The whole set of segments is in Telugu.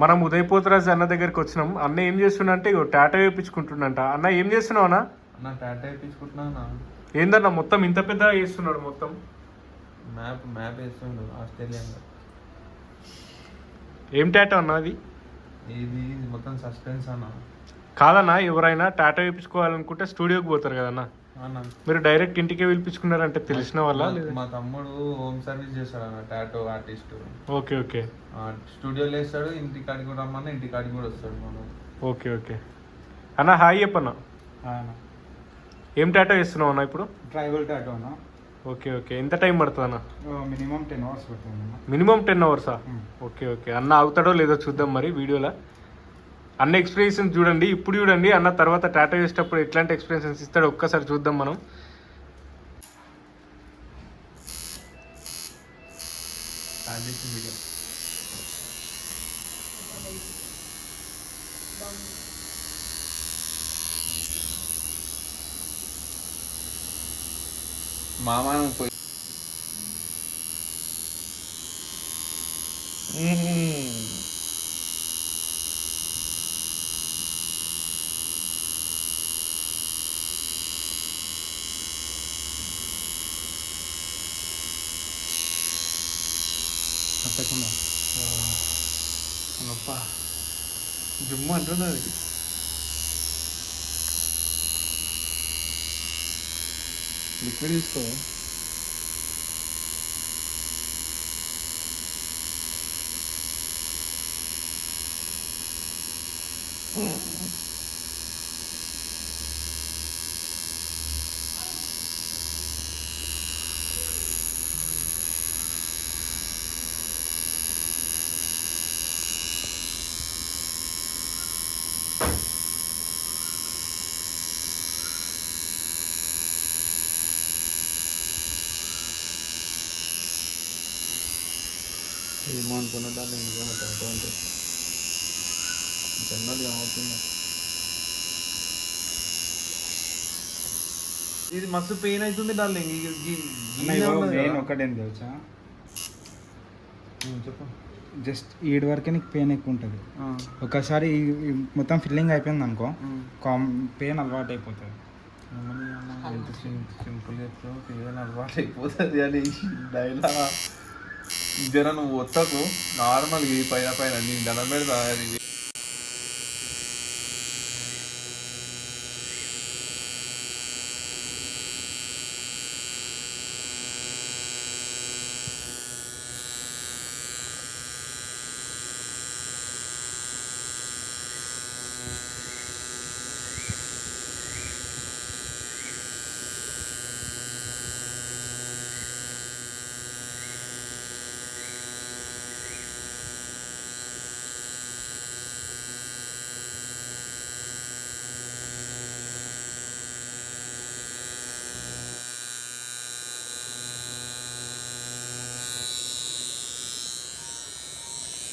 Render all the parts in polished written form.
మనం ఉదయపోతరాజు అన్న దగ్గరికి వచ్చినాం. అన్న ఏం చేస్తున్నా అంటే ఇగో టాటా వేయించుకుంటున్నంట. అన్న ఏం చేస్తున్నావు అన్న? అన్న టాటా వేయించుకుంటున్నా. ఏందన్న మొత్తం ఇంత పెద్దగా చేస్తున్నాడు? మొత్తం మ్యాప్ వేస్తుండు ఆస్ట్రేలియా. ఏం టాటా అన్న అది? ఇది మొత్తం సస్పెన్స్ అన్న. కాదన్న, ఎవరైనా టాటా వేయించుకోవాలనుకుంటే స్టూడియోకి పోతారు కదన్న. అన్న మీరు డైరెక్ట్ ఇంటికే పిలిపించుకున్నారంటే తెలిసిన వాళ్ళ? మా తమ్ముడు హోమ్ సర్వీస్ చేస్తాడు అన్న, టాటో ఆర్టిస్ట్. Okay okay. స్టూడియోలో వేస్తాడు, ఇంటికాడికి కూడా రమ్మన్నా ఇంటికాడికి కూడా వస్తాడు మనం. ఓకే ఓకే అన్న. హాయ్ చెప్పన్న. ఏం టాటా వేస్తున్నావు అన్న ఇప్పుడు? ట్రైబల్ టాటో అన్న. Okay okay. ఎంత టైం పడుతుంది అన్న? మినిమం 10 hours పడుతుంది అన్న. Minimum 10 hours? Okay okay. అన్న అవుతాడో లేదో చూద్దాం మరి వీడియోలో. అన్న ఎక్స్పీరియన్స్ చూడండి, ఇప్పుడు చూడండి. అన్న తర్వాత టాటా వేసేటప్పుడు ఎట్లాంటి ఎక్స్పీరియన్స్ ఇస్తాడో ఒక్కసారి చూద్దాం మనం. మామ పోయి తప్పకుండా గొప్ప జుమ్ము అంటున్నది. లిక్విడ్ తీసుకో. ఏమో అనుకున్న దాన్ని నిజంగా టాటో అంటే జన్నది అవుతుంది. ఇది మస్తు పెయిన్ అవుతుంది డార్లింగ్. మెయిన్ ఒకటేం తెలుసా, చెప్పు. జస్ట్ ఈడు వరకే నీకు పెయిన్ ఎక్కువ ఉంటుంది. ఒకసారి ఈ మొత్తం ఫిల్లింగ్ అయిపోయింది అనుకో, పెయిన్ అలవాటు అయిపోతుంది. ఎంత సింపుల్ చెప్తావు, పెయిన్ అలవాటు అయిపోతుంది అని డైలాగ్. జర నువ్వు వత్తకు నార్మల్గా ఈ పైన పైన నీకు దండం పెడతా. అది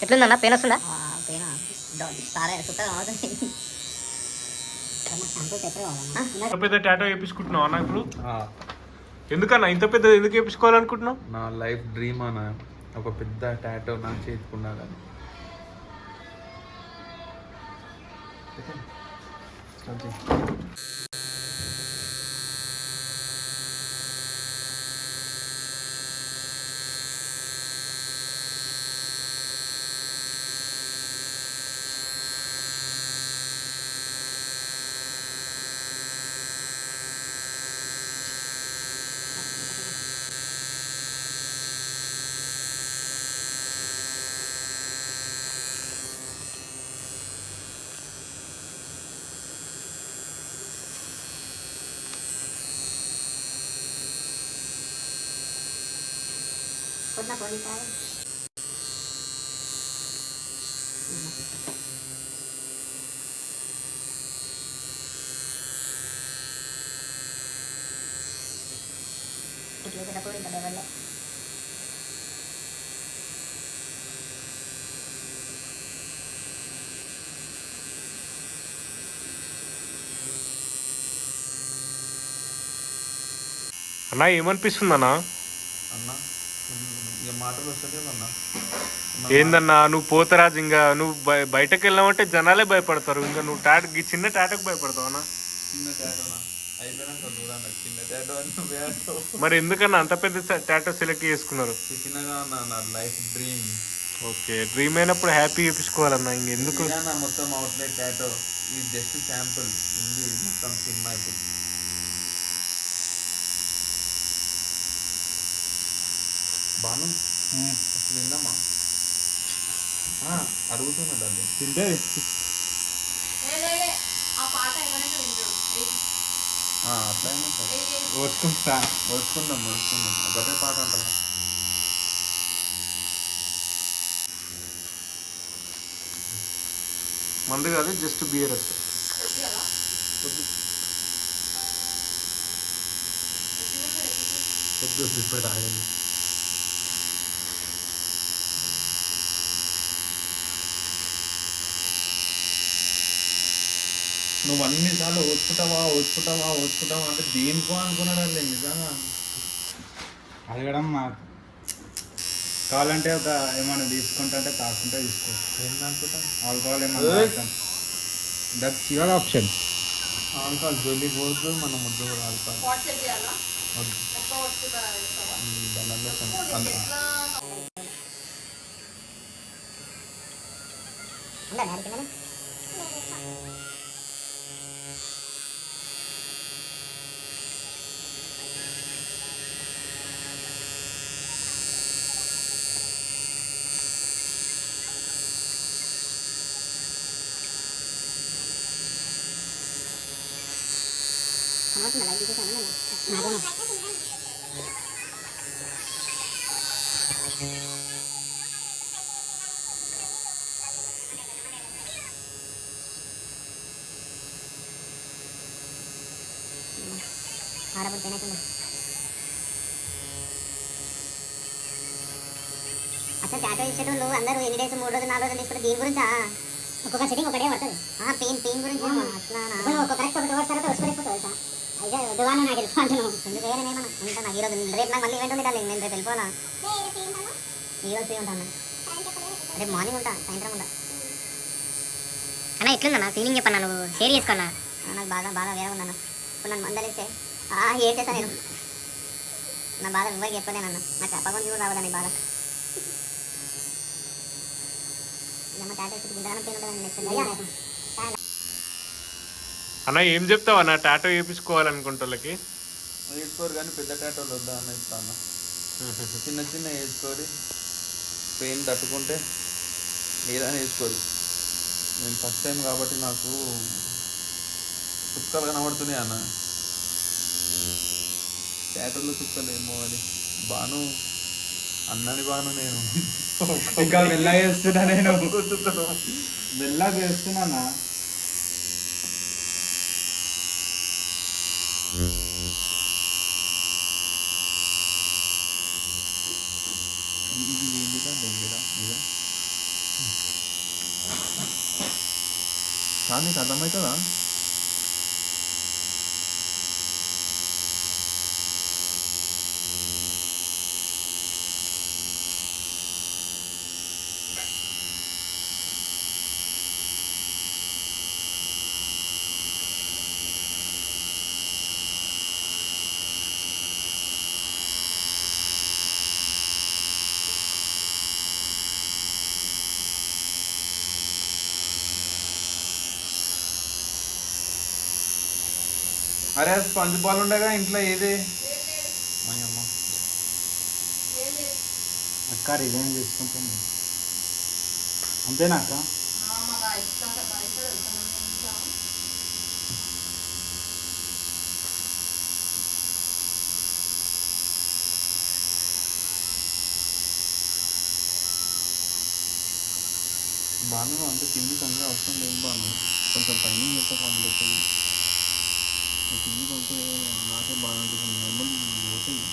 ఎట్లుందన్న? పెయిన్ వస్తుందా? పెయిన్ సారే సుత్తగా అవుతుంది. ఇంత పెద్ద టాటో వేయించుకుంటున్నావు అన్న ఇప్పుడు? ఎందుకన్నా ఇంత పెద్ద ఎందుకు వేయించుకోవాలనుకుంటున్నావు? నా లైఫ్ డ్రీమ్ అన్న, ఒక పెద్ద టాటో నా చేతుకున్నా కానీ. Pernah wanita. Video kita pun tidak ada. అన్న ఏమనిపిస్తుంది అన్న? అన్న ఇక మా మాటలు వస్తలేమన్నా. ఏందన్నా నువ్వు పోతరాజు, ఇంకా నువ్వు బయటకు వెళ్ళామంటే జనాలే భయపడతారు. ఇంకా నువ్వు చిన్న టాటకు భయపడతావు అన్న. చిన్న టాటోనా అయిపోయినాక చూడండి, చిన్న టాటో అని నువ్వే అంటావు. మరి ఎందుకన్నా అంత పెద్ద టాటో సెలెక్ట్ చేసుకున్నారు? చిన్నగా అన్న నా లైఫ్ డ్రీమ్. ఓకే, డ్రీమ్ అయినప్పుడు హ్యాపీ చూపించుకోవాలన్నా, ఇంకెందుకు? మొత్తం అవుట్లెట్ టాటో ఇది జస్ట్ శాంపుల్ ఉంది, మొత్తం సినిమా ఇప్పుడు. బాను విందామా? అడుగుతున్నాడు అండి. తింటే అట్లా ఓర్చుకుంటా. వచ్చుకుందాం ఒకటే పాట అంటారా? మందు కాదు, జస్ట్ బియర్ వస్తుంది. నువ్వు అన్నిసార్లు ఓచుకుంటావా అంటే దేనికో అనుకున్నాడు అండి నిజంగా. అడగడం కావాలంటే ఒక ఏమైనా తీసుకుంటా అంటే తాకుంటే తీసుకో. ఏంటనుకుంటాం ఆల్కహాల్ ఏమన్నా దట్స్ యువర్ ఆప్షన్. ఆల్కహాల్ జోలి పోదు, మన ముద్దు కూడా ఆల్కహాల్ వద్దు. అసలు టాటో ఇచ్చేటోళ్ళు అందరూ ఎన్ని డేస్ 3 రోజులు 4 రోజులు తీసుకుంటే దీని గురించా? ఒక్కొక్క సెట్టింగ్ ఒకటే పడుతుంది. పెయిన్ గురించి అట్లా ఒక కరెక్ట్ ఒక 2 hours తర్వాత వచ్చిపోతుంది సార్. అయితే దువాను నాకు వెళ్ళిపో అంటున్నావు. ఎందుకు వేరేనేమన్నా ఉంటా నాకు ఈరోజు, రేపు నాకు మళ్ళీ ఈవెంట్ ఉంది కదా, నేను రేపు వెళ్ళిపోవాలా. ఈరోజు ఫ్రీ ఉంటాను, రేపు మార్నింగ్ ఉంటా, సాయంత్రం ఉంటా. అన్న ఎట్లుందన్న ఫీలింగ్ చెప్పన్నా, నువ్వు షేర్ చేసుకున్నా. నాకు బాగా వేరే ఉందన్న. ఇప్పుడు నన్ను మందలిస్తే ఏం చేస్తా నేను? నా బాధ ఎవరికి చెప్పలేనన్న, నాకు చెప్పకుండా కూడా రావద్దని బాధ. అన్న ఏం చెప్తావు అన్న టాటో వేయించుకోవాలనుకుంటోళ్ళకి? వేసుకోరు కానీ పెద్ద టాటోలు వద్దా అన్న ఇస్తాను. చిన్న వేసుకోరు, పెయిన్ తట్టుకుంటే ఏదైనా వేసుకోరు. నేను ఫస్ట్ టైం కాబట్టి నాకు చుక్కలు కనబడుతున్నాయి అన్న. టాటోలో చుక్కలు ఏమో అని. బాను అన్నని బాను నేను ఇంకా మెల్లగా చేస్తున్నా, నేను మెల్లగా చేస్తున్నానా. కానీ నీకు అర్థమవుతుందా? అరే స్పంజ్ బాల్ ఉండగా ఇంట్లో ఏది అమ్మ అక్క రిజైన్ చేసుకుంటుంది అంతేనా అక్క? బాను అంత కింది కొంచెం అవసరం లేదు బాను, కొంచెం పైన చేస్తే పండుతుంది. కింది కొంచెం నాకే బాగా అనిపిస్తుంది, నార్మల్ పోతుంది.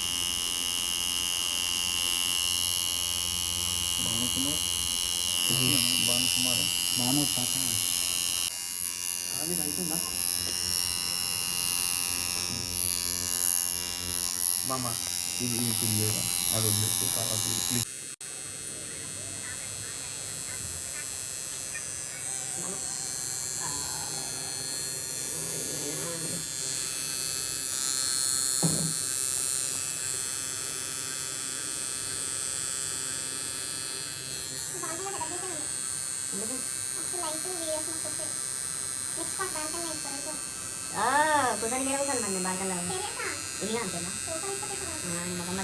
భానుకుమార్ మానవ పాట అది అయిపోయిందా మామ? ఇది ఇది అది వదిలేదు కాబట్టి ప్లీజ్. వేసుకున్నాను. కూర్చొని మీద కూర్చొని మంది బాగా ఇలా అంతేనా మా అమ్మ